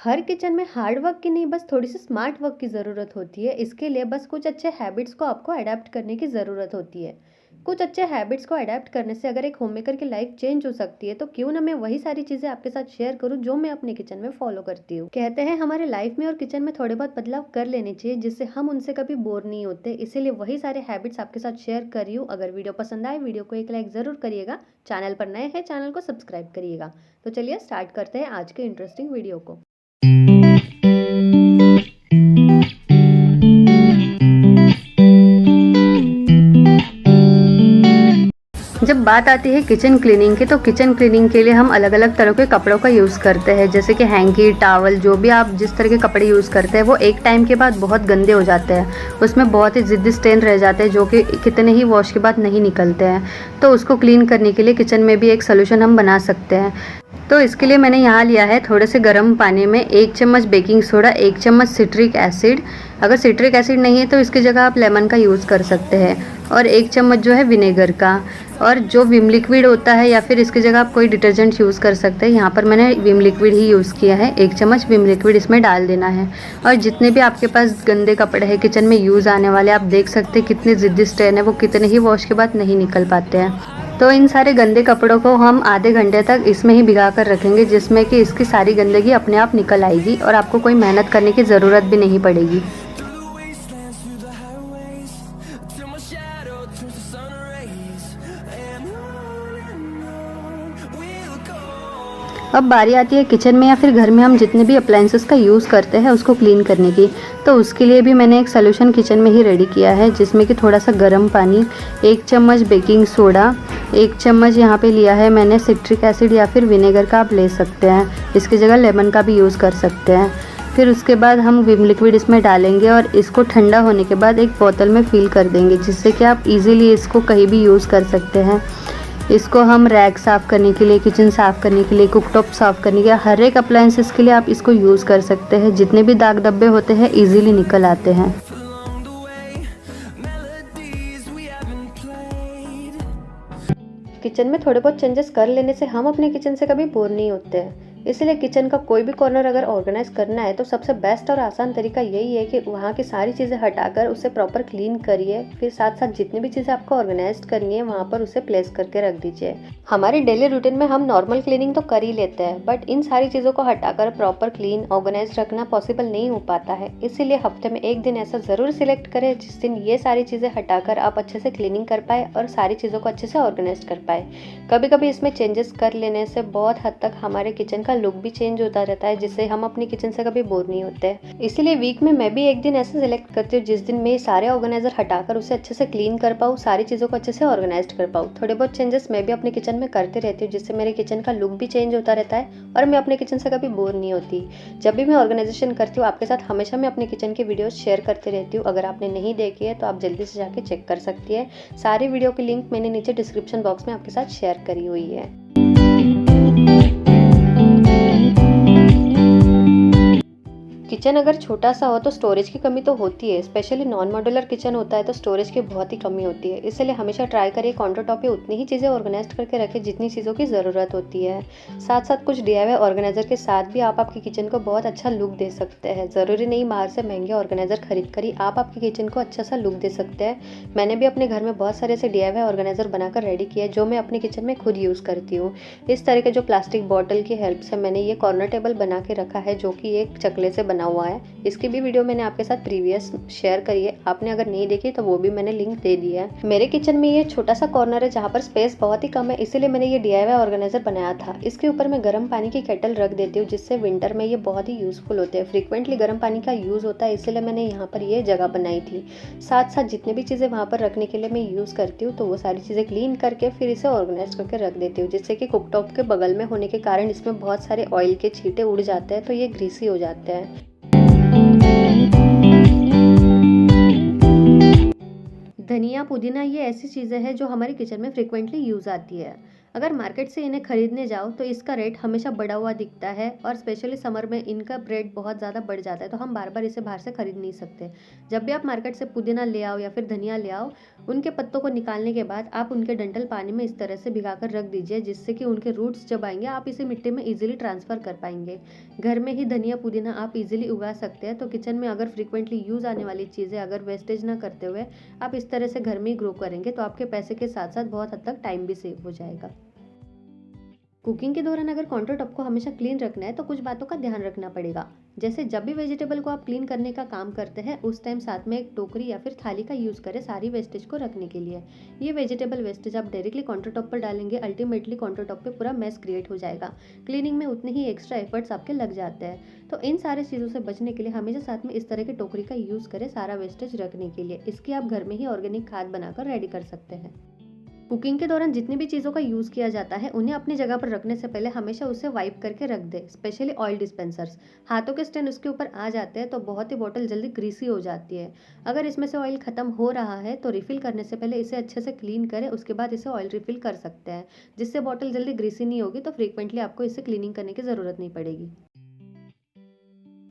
हर kitchen में hard work की नहीं, बस थोड़ी सी स्मार्ट वर्क की ज़रूरत होती है। इसके लिए बस कुछ अच्छे हैबिट्स को आपको अडेप्ट करने की ज़रूरत होती है। कुछ अच्छे हैबिट्स को अडेप्ट करने से अगर एक होममेकर की लाइफ चेंज हो सकती है, तो क्यों ना मैं वही सारी चीज़ें आपके साथ शेयर करूं जो मैं अपने किचन में फॉलो करती हूँ। कहते हैं हमारे लाइफ में और किचन में थोड़े बहुत बदलाव कर लेने चाहिए, जिससे हम उनसे कभी बोर नहीं होते। इसीलिए वही सारे हैबिट्स आपके साथ शेयर कर रही हूँ। अगर वीडियो पसंद आए, वीडियो को एक लाइक ज़रूर करिएगा। चैनल पर नए हैं, चैनल को सब्सक्राइब करिएगा। तो चलिए स्टार्ट करते हैं आज के इंटरेस्टिंग वीडियो को। जब बात आती है किचन क्लीनिंग की, तो किचन क्लीनिंग के लिए हम अलग अलग तरह के कपड़ों का यूज़ करते हैं, जैसे कि हैंकी, टॉवल, जो भी आप जिस तरह के कपड़े यूज़ करते हैं वो एक टाइम के बाद बहुत गंदे हो जाते हैं। उसमें बहुत ही ज़िद्दी स्टेन रह जाते हैं जो कि कितने ही वॉश के बाद नहीं निकलते हैं। तो उसको क्लीन करने के लिए किचन में भी एक सोल्यूशन हम बना सकते हैं। तो इसके लिए मैंने यहाँ लिया है थोड़े से गर्म पानी में 1 चम्मच बेकिंग सोडा, 1 चम्मच सिट्रिक एसिड। अगर सिट्रिक एसिड नहीं है तो इसकी जगह आप लेमन का यूज़ कर सकते हैं, और 1 चम्मच जो है विनेगर का। और जो विम लिक्विड होता है, या फिर इसकी जगह आप कोई डिटर्जेंट यूज़ कर सकते हैं। यहाँ पर मैंने विम लिक्विड ही यूज़ किया है। 1 चम्मच विम लिक्विड इसमें डाल देना है। और जितने भी आपके पास गंदे कपड़े हैं किचन में यूज़ आने वाले, आप देख सकते हैं कितने ज़िद्दी स्टेन है, वो कितने ही वॉश के बाद नहीं निकल पाते हैं। तो इन सारे गंदे कपड़ों को हम आधे घंटे तक इसमें ही भिगा कर रखेंगे, जिसमें कि इसकी सारी गंदगी अपने आप निकल आएगी और आपको कोई मेहनत करने की ज़रूरत भी नहीं पड़ेगी। अब बारी आती है किचन में या फिर घर में हम जितने भी अप्लायंसेस का यूज़ करते हैं उसको क्लीन करने की। तो उसके लिए भी मैंने एक सोल्यूशन किचन में ही रेडी किया है, जिसमें कि थोड़ा सा गर्म पानी, 1 चम्मच बेकिंग सोडा, 1 चम्मच यहाँ पे लिया है मैंने सिट्रिक एसिड या फिर विनेगर का आप ले सकते हैं। इसकी जगह लेमन का भी यूज़ कर सकते हैं। फिर उसके बाद हम विम लिक्विड इसमें डालेंगे और इसको ठंडा होने के बाद एक बोतल में फिल कर देंगे, जिससे कि आप इजीली इसको कहीं भी यूज़ कर सकते हैं। इसको हम रैक साफ़ करने के लिए, किचन साफ़ करने के लिए, कुकटॉप साफ़ करने के लिए, हर एक अप्लायंसेस के लिए आप इसको यूज़ कर सकते हैं। जितने भी दाग धब्बे होते हैं इजीली निकल आते हैं। किचन में थोड़े बहुत चेंजेस कर लेने से हम अपने किचन से कभी बोर नहीं होते हैं। इसलिए किचन का कोई भी कॉर्नर अगर ऑर्गेनाइज करना है तो सबसे बेस्ट और आसान तरीका यही है कि वहाँ की सारी चीज़ें हटाकर उसे प्रॉपर क्लीन करिए। फिर साथ साथ जितनी भी चीज़ें आपको ऑर्गेनाइज करनी है वहाँ पर उसे प्लेस करके रख दीजिए। हमारी डेली रूटीन में हम नॉर्मल क्लीनिंग तो कर ही लेते हैं, बट इन सारी चीज़ों को हटाकर प्रॉपर क्लीन ऑर्गेनाइज रखना पॉसिबल नहीं हो पाता है। इसीलिए हफ्ते में एक दिन ऐसा ज़रूर सिलेक्ट करें जिस दिन ये सारी चीज़ें हटाकर आप अच्छे से क्लीनिंग कर पाए और सारी चीज़ों को अच्छे से ऑर्गेनाइज कर पाए। कभी कभी इसमें चेंजेस कर लेने से बहुत हद तक हमारे किचन का लुक भी चेंज होता रहता है, जिससे हम अपनी किचन से कभी बोर नहीं होते। इसीलिए वीक में मैं भी एक दिन ऐसे सिलेक्ट करती हूँ जिस दिन मैं सारे ऑर्गेनाइजर हटाकर उसे अच्छे से क्लीन कर पाऊँ, सारी चीज़ों को अच्छे से ऑर्गेनाइज कर पाऊँ। थोड़े बहुत चेंजेस मैं भी अपने किचन में करती रहती हूँ, जिससे मेरे किचन का लुक भी चेंज होता रहता है और मैं अपने किचन से कभी बोर नहीं होती। जब भी मैं ऑर्गेनाइजेशन करती हूँ आपके साथ हमेशा मैं अपने किचन की वीडियोज शेयर करती रहती हूँ। अगर आपने नहीं देखी है तो आप जल्दी से जाके चेक कर सकती है। सारी वीडियो की लिंक मैंने नीचे डिस्क्रिप्शन बॉक्स में आपके साथ शेयर करी हुई है। किचन अगर छोटा सा हो तो स्टोरेज की कमी तो होती है, स्पेशली नॉन मॉड्यूलर किचन होता है तो स्टोरेज की बहुत ही कमी होती है। इसलिए हमेशा ट्राई करिए काउंटर टॉप पे उतनी ही चीज़ें ऑर्गेनाइज करके रखें जितनी चीज़ों की ज़रूरत होती है। साथ साथ कुछ DIY ऑर्गेनाइजर के साथ भी आप आपकी किचन को बहुत अच्छा लुक दे सकते हैं। ज़रूरी नहीं बाहर से महंगे ऑर्गेनाइजर खरीद कर ही आप आपकी किचन को अच्छा सा लुक दे सकते हैं। मैंने भी अपने घर में बहुत सारे ऐसे DIY ऑर्गेनाइजर बनाकर रेडी किया है जो मैं अपने किचन में खुद यूज़ करती हूँ। इस तरह के जो प्लास्टिक बॉटल की हेल्प से मैंने ये कॉर्नर टेबल बना के रखा है, जो कि एक चकले से बना हुआ है। इसकी भी वीडियो मैंने आपके साथ प्रीवियस शेयर करी है, आपने अगर नहीं देखी तो वो भी मैंने लिंक दे दिया है। मेरे किचन में ये छोटा सा कॉर्नर है जहाँ पर स्पेस बहुत ही कम है, इसीलिए मैंने ये DIY ऑर्गेनाइजर बनाया था। इसके ऊपर मैं गर्म पानी की केटल रख देती हूँ, जिससे विंटर में ये बहुत ही यूजफुल होते हैं। फ्रीक्वेंटली गर्म पानी का यूज़ होता है, इसीलिए मैंने यहाँ पर ये जगह बनाई थी। साथ साथ जितने भी चीज़ें वहाँ पर रखने के लिए मैं यूज़ करती हूँ तो वो सारी चीज़ें क्लीन करके फिर इसे ऑर्गेनाइज करके रख देती हूँ, जिससे कि कुकटॉप के बगल में होने के कारण इसमें बहुत सारे ऑयल के छींटे उड़ जाते हैं तो ये ग्रीसी हो जाते हैं। धनिया, पुदीना ये ऐसी चीज़ें हैं जो हमारे किचन में फ्रिक्वेंटली यूज़ आती है। अगर मार्केट से इन्हें खरीदने जाओ तो इसका रेट हमेशा बढ़ा हुआ दिखता है और स्पेशली समर में इनका रेट बहुत ज़्यादा बढ़ जाता है, तो हम बार बार इसे बाहर से खरीद नहीं सकते। जब भी आप मार्केट से पुदीना ले आओ या फिर धनिया ले आओ, उनके पत्तों को निकालने के बाद आप उनके डंठल पानी में इस तरह से भिगा कर रख दीजिए, जिससे कि उनके रूट्स जब आएंगे आप इसे मिट्टी में इजीली ट्रांसफ़र कर पाएंगे। घर में ही धनिया पुदीना आप इजीली उगा सकते हैं, तो किचन में अगर फ्रीक्वेंटली यूज़ आने वाली चीज़ें अगर वेस्टेज ना करते हुए आप इस तरह से घर में ही ग्रो करेंगे तो आपके पैसे के साथ साथ बहुत हद तक टाइम भी सेव हो जाएगा। कुकिंग के दौरान अगर काउंटर टॉप को हमेशा क्लीन रखना है तो कुछ बातों का ध्यान रखना पड़ेगा। जैसे जब भी वेजिटेबल को आप क्लीन करने का काम करते हैं उस टाइम साथ में एक टोकरी या फिर थाली का यूज़ करें सारी वेस्टेज को रखने के लिए। ये वेजिटेबल वेस्टेज आप डायरेक्टली काउंटर टॉप पर डालेंगे, अल्टीमेटली काउंटर टॉप पे पूरा मेस क्रिएट हो जाएगा। क्लीनिंग में उतने ही एक्स्ट्रा एफर्ट्स आपके लग जाते हैं। तो इन सारी चीज़ों से बचने के लिए हमेशा साथ में इस तरह की टोकरी का यूज़ करें सारा वेस्टेज रखने के लिए। इसकी आप घर में ही ऑर्गेनिक खाद बनाकर रेडी कर सकते हैं। कुकिंग के दौरान जितनी भी चीज़ों का यूज़ किया जाता है उन्हें अपनी जगह पर रखने से पहले हमेशा उसे वाइप करके रख दें, स्पेशली ऑयल डिस्पेंसर्स। हाथों के स्टेन उसके ऊपर आ जाते हैं तो बहुत ही बॉटल जल्दी ग्रीसी हो जाती है। अगर इसमें से ऑयल ख़त्म हो रहा है तो रिफ़िल करने से पहले इसे अच्छे से क्लीन करें, उसके बाद इसे ऑयल रिफ़िल कर सकते हैं, जिससे बॉटल जल्दी ग्रीसी नहीं होगी। तो फ्रीक्वेंटली आपको इसे क्लीनिंग करने की ज़रूरत नहीं पड़ेगी।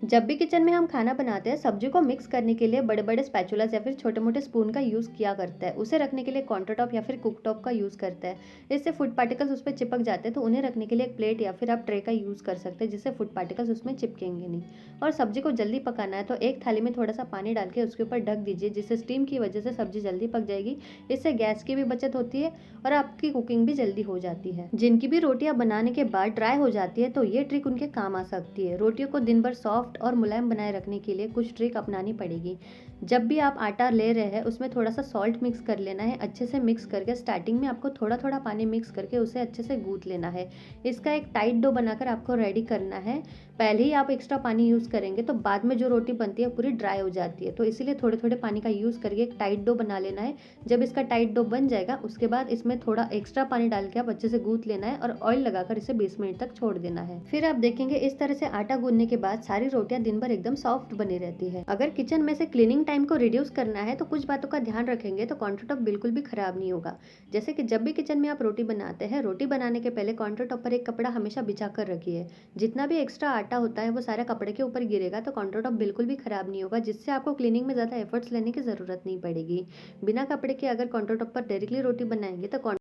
जब भी किचन में हम खाना बनाते हैं सब्जी को मिक्स करने के लिए बड़े बड़े स्पैचुलास या फिर छोटे मोटे स्पून का यूज़ किया करता है। उसे रखने के लिए काउंटर टॉप या फिर कुक टॉप का यूज़ करता है। इससे फूड पार्टिकल्स उस पर चिपक जाते हैं, तो उन्हें रखने के लिए एक प्लेट या फिर आप ट्रे का यूज़ कर सकते हैं, जिससे फूड पार्टिकल्स उसमें चिपकेंगे नहीं। और सब्जी को जल्दी पकाना है तो एक थाली में थोड़ा सा पानी डाल के उसके ऊपर ढक दीजिए, जिससे स्टीम की वजह से सब्जी जल्दी पक जाएगी। इससे गैस की भी बचत होती है और आपकी कुकिंग भी जल्दी हो जाती है। जिनकी भी रोटियां बनाने के बाद ड्राई हो जाती है तो ये ट्रिक उनके काम आ सकती है। रोटियों को दिन भर सॉफ्ट और मुलायम बनाए रखने के लिए कुछ ट्रिक अपनानी पड़ेगी। जब भी आप आटा ले रहे हैं उसमें थोड़ा सा सॉल्ट मिक्स कर लेना है। अच्छे से मिक्स करके स्टार्टिंग में आपको थोड़ा थोड़ा पानी मिक्स करके उसे अच्छे से गूंथ लेना है। इसका एक टाइट डो बनाकर आपको रेडी करना है। पहले ही आप एक्स्ट्रा पानी यूज़ करेंगे तो बाद में जो रोटी बनती है पूरी ड्राई हो जाती है, तो इसीलिए थोड़े थोड़े पानी का यूज़ करके एक टाइट डो बना लेना है। जब इसका टाइट डो बन जाएगा उसके बाद इसमें थोड़ा एक्स्ट्रा पानी डाल के आप अच्छे से गूंथ लेना है और ऑयल लगाकर इसे 20 मिनट तक छोड़ देना है। फिर आप देखेंगे इस तरह से आटा गूंथने के बाद सारी रोटियां दिन भर एकदम सॉफ्ट बनी रहती है। अगर किचन में से क्लीनिंग टाइम को रिड्यूस करना है तो कुछ बातों का ध्यान रखेंगे तो काउंटर टॉप बिल्कुल भी खराब नहीं होगा। जैसे कि जब भी किचन में आप रोटी बनाते हैं, रोटी बनाने के पहले काउंटर टॉप पर एक कपड़ा हमेशा बिछा कर रखिए। जितना भी एक्स्ट्रा आटा होता है वो सारा कपड़े के ऊपर गिरेगा तो काउंटर टॉप बिल्कुल भी खराब नहीं होगा, जिससे आपको क्लीनिंग में ज़्यादा एफर्ट्स लेने की ज़रूरत नहीं पड़ेगी। बिना कपड़े के अगर काउंटर टॉप पर डायरेक्टली रोटी बनाएंगे तो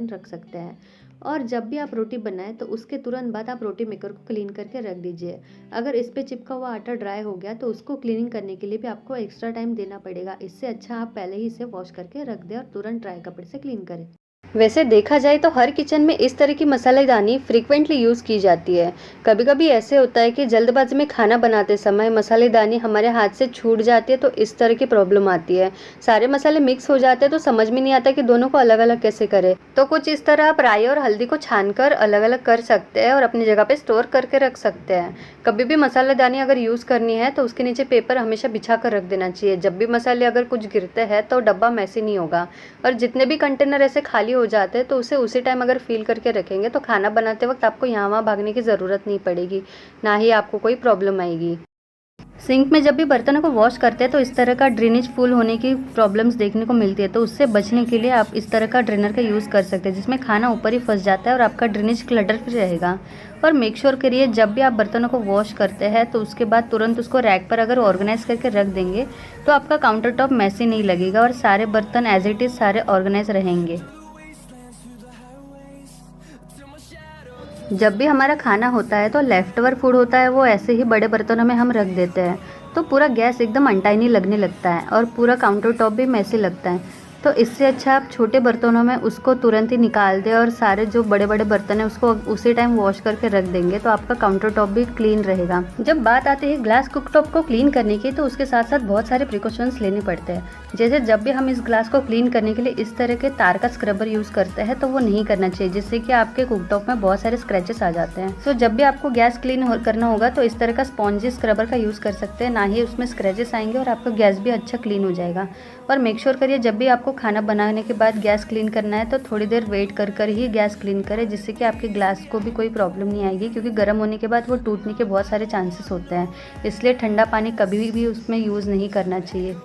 रख सकते हैं। और जब भी आप रोटी बनाएं तो उसके तुरंत बाद आप रोटी मेकर को क्लीन करके रख दीजिए। अगर इस पे चिपका हुआ आटा ड्राई हो गया तो उसको क्लीनिंग करने के लिए भी आपको एक्स्ट्रा टाइम देना पड़ेगा। इससे अच्छा आप पहले ही इसे वॉश करके रख दें और तुरंत ड्राई कपड़े से क्लीन करें। वैसे देखा जाए तो हर किचन में इस तरह की मसालेदानी फ्रीक्वेंटली यूज़ की जाती है। कभी कभी ऐसे होता है कि जल्दबाजी में खाना बनाते समय मसालेदानी हमारे हाथ से छूट जाती है, तो इस तरह की प्रॉब्लम आती है। सारे मसाले मिक्स हो जाते हैं तो समझ में नहीं आता कि दोनों को अलग अलग कैसे करें। तो कुछ इस तरह आप राई और हल्दी को छानकर अलग अलग कर सकते हैं और अपनी जगह पे स्टोर करके रख सकते हैं। कभी भी मसालेदानी अगर यूज़ करनी है तो उसके नीचे पेपर हमेशा बिछा कर रख देना चाहिए। जब भी मसाले अगर कुछ गिरते हैं तो डब्बा मैसी नहीं होगा। और जितने भी कंटेनर ऐसे खाली हो जाते हैं तो उसे उसी टाइम अगर फिल करके रखेंगे तो खाना बनाते वक्त आपको यहाँ वहाँ भागने की ज़रूरत नहीं पड़ेगी, ना ही आपको कोई प्रॉब्लम आएगी। सिंक में जब भी बर्तनों को वॉश करते हैं तो इस तरह का ड्रेनेज फुल होने की प्रॉब्लम्स देखने को मिलती है, तो उससे बचने के लिए आप इस तरह का ड्रेनर का यूज़ कर सकते हैं, जिसमें खाना ऊपर ही फंस जाता है और आपका ड्रेनेज क्लटर फ्री रहेगा। और मेक श्योर करिए जब भी आप बर्तनों को वॉश करते हैं तो उसके बाद तुरंत उसको रैक पर अगर ऑर्गेनाइज करके रख देंगे तो आपका काउंटर टॉप मैसी नहीं लगेगा और सारे बर्तन एज इट इज़ सारे ऑर्गेनाइज रहेंगे। जब भी हमारा खाना होता है तो लेफ्ट ओवर फूड होता है वो ऐसे ही बड़े बर्तनों में हम रख देते हैं, तो पूरा गैस एकदम अनटाइनी लगने लगता है और पूरा काउंटर टॉप भी मैसी लगता है। तो इससे अच्छा आप छोटे बर्तनों में उसको तुरंत ही निकाल दें और सारे जो बड़े बड़े बर्तन हैं उसको उसी टाइम वॉश करके रख देंगे तो आपका काउंटर टॉप भी क्लीन रहेगा। जब बात आती है ग्लास कुकटॉप को क्लीन करने की तो उसके साथ साथ बहुत सारे प्रिकॉशंस लेने पड़ते हैं। जैसे जब भी हम इस ग्लास को क्लीन करने के लिए इस तरह के तार का स्क्रबर यूज़ करते हैं तो वो नहीं करना चाहिए, जिससे कि आपके कुकटॉप में बहुत सारे स्क्रैचेस आ जाते हैं। तो जब भी आपको गैस क्लीन करना होगा तो इस तरह का स्पॉन्जी स्क्रबर का यूज़ कर सकते हैं, ना ही उसमें स्क्रैचेस आएंगे और आपका गैस भी अच्छा क्लीन हो जाएगा। और मेक श्योर करिए जब भी आपको खाना बनाने के बाद गैस क्लीन करना है तो थोड़ी देर वेट कर ही गैस क्लीन करें, जिससे कि आपके ग्लास को भी कोई प्रॉब्लम नहीं आएगी, क्योंकि गर्म होने के बाद वो टूटने के बहुत सारे चांसेस होते हैं। इसलिए ठंडा पानी कभी भी उसमें यूज़ नहीं करना चाहिए।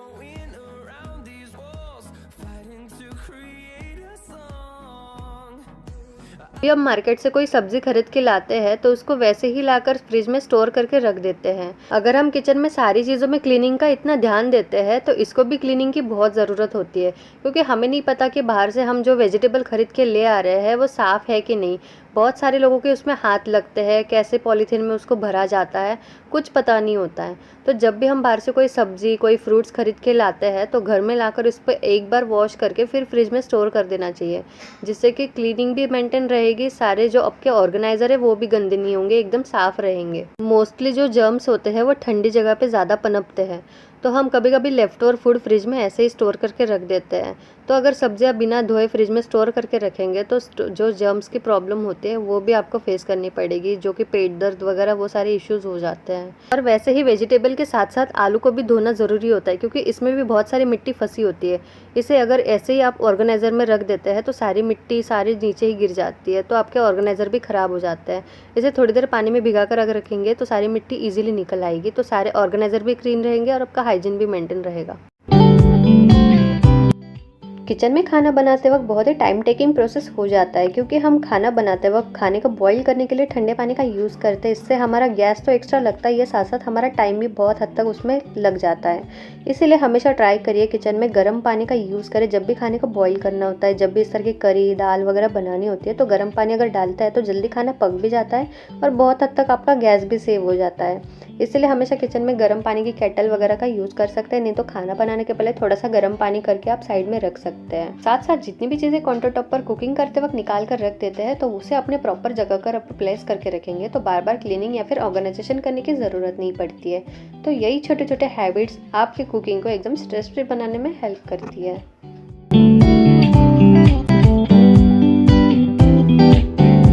भी हम मार्केट से कोई सब्जी खरीद के लाते हैं तो उसको वैसे ही लाकर फ्रिज में स्टोर करके रख देते हैं। अगर हम किचन में सारी चीज़ों में क्लीनिंग का इतना ध्यान देते हैं तो इसको भी क्लीनिंग की बहुत ज़रूरत होती है, क्योंकि हमें नहीं पता कि बाहर से हम जो वेजिटेबल खरीद के ले आ रहे हैं वो साफ़ है कि नहीं। बहुत सारे लोगों के उसमें हाथ लगते हैं, कैसे पॉलीथीन में उसको भरा जाता है, कुछ पता नहीं होता है। तो जब भी हम बाहर से कोई सब्जी कोई फ्रूट्स खरीद के लाते हैं तो घर में लाकर उस पर एक बार वॉश करके फिर फ्रिज में स्टोर कर देना चाहिए, जिससे कि क्लीनिंग भी मेंटेन रहेगी, सारे जो आपके ऑर्गेनाइजर है वो भी गंदे नहीं होंगे, एकदम साफ रहेंगे। मोस्टली जो जर्म्स होते हैं वो ठंडी जगह पे ज़्यादा पनपते हैं, तो हम कभी कभी लेफ्ट ओवर फूड फ्रिज में ऐसे ही स्टोर करके रख देते हैं। तो अगर सब्जियां बिना धोए फ्रिज में स्टोर करके रखेंगे तो जो जर्म्स की प्रॉब्लम होती है वो भी आपको फेस करनी पड़ेगी, जो कि पेट दर्द वगैरह वो सारे इश्यूज हो जाते हैं। और वैसे ही वेजिटेबल के साथ साथ आलू को भी धोना ज़रूरी होता है, क्योंकि इसमें भी बहुत सारी मिट्टी फंसी होती है। इसे अगर ऐसे ही आप ऑर्गेनाइजर में रख देते हैं तो सारी मिट्टी सारी नीचे ही गिर जाती है, तो आपके ऑर्गेनाइजर भी ख़राब हो जाते हैं। इसे थोड़ी देर पानी में भिगा कर अगर रखेंगे तो सारी मिट्टी ईजिली निकल आएगी, तो सारे ऑर्गेनाइजर भी क्लीन रहेंगे और आपका हाइजीन भी मेंटेन रहेगा। किचन में खाना बनाते वक्त बहुत ही टाइम टेकिंग प्रोसेस हो जाता है, क्योंकि हम खाना बनाते वक्त खाने को बॉईल करने के लिए ठंडे पानी का यूज़ करते हैं। इससे हमारा गैस तो एक्स्ट्रा लगता ही है, साथ साथ हमारा टाइम भी बहुत हद तक उसमें लग जाता है। इसीलिए हमेशा ट्राई करिए किचन में गर्म पानी का यूज़ करें जब भी खाने को बॉईल करना होता है। जब भी इस तरह की करी दाल वगैरह बनानी होती है तो गर्म पानी अगर डालता है तो जल्दी खाना पक भी जाता है और बहुत हद तक आपका गैस भी सेव हो जाता है। इसलिए हमेशा किचन में गर्म पानी की केटल वगैरह का यूज़ कर सकते हैं, नहीं तो खाना बनाने के पहले थोड़ा सा गर्म पानी करके आप साइड में रख सकते हैं। साथ साथ जितनी भी चीज़ें काउंटर टॉप पर कुकिंग करते वक्त निकाल कर रख देते हैं तो उसे अपने प्रॉपर जगह पर प्लेस करके रखेंगे तो बार बार क्लीनिंग या फिर ऑर्गेनाइजेशन करने की ज़रूरत नहीं पड़ती है। तो यही छोटे छोटे हैबिट्स आपकी कुकिंग को एकदम स्ट्रेस फ्री बनाने में हेल्प करती है।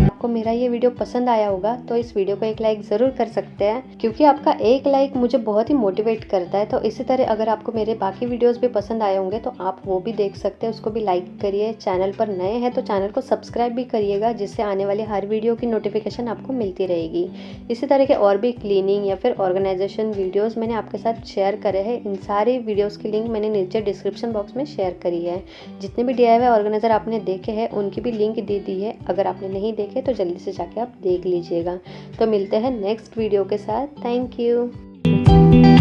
आपको मेरा ये वीडियो पसंद आया होगा तो इस वीडियो को एक लाइक ज़रूर कर सकते हैं, क्योंकि आपका एक लाइक मुझे बहुत ही मोटिवेट करता है। तो इसी तरह अगर आपको मेरे बाकी वीडियोस भी पसंद आए होंगे तो आप वो भी देख सकते हैं, उसको भी लाइक करिए। चैनल पर नए हैं तो चैनल को सब्सक्राइब भी करिएगा, जिससे आने वाली हर वीडियो की नोटिफिकेशन आपको मिलती रहेगी। इसी तरह के और भी क्लीनिंग या फिर ऑर्गेनाइजेशन वीडियोज़ मैंने आपके साथ शेयर करे हैं। इन सारे वीडियोज़ की लिंक मैंने नीचे डिस्क्रिप्शन बॉक्स में शेयर करी है। जितने भी DIY ऑर्गेनाइजर आपने देखे हैं उनकी भी लिंक दे दी है, अगर आपने नहीं देखे तो जल्दी से जाके आप देख लीजिएगा। तो मिलते हैं नेक्स्ट वीडियो के साथ। Thank you.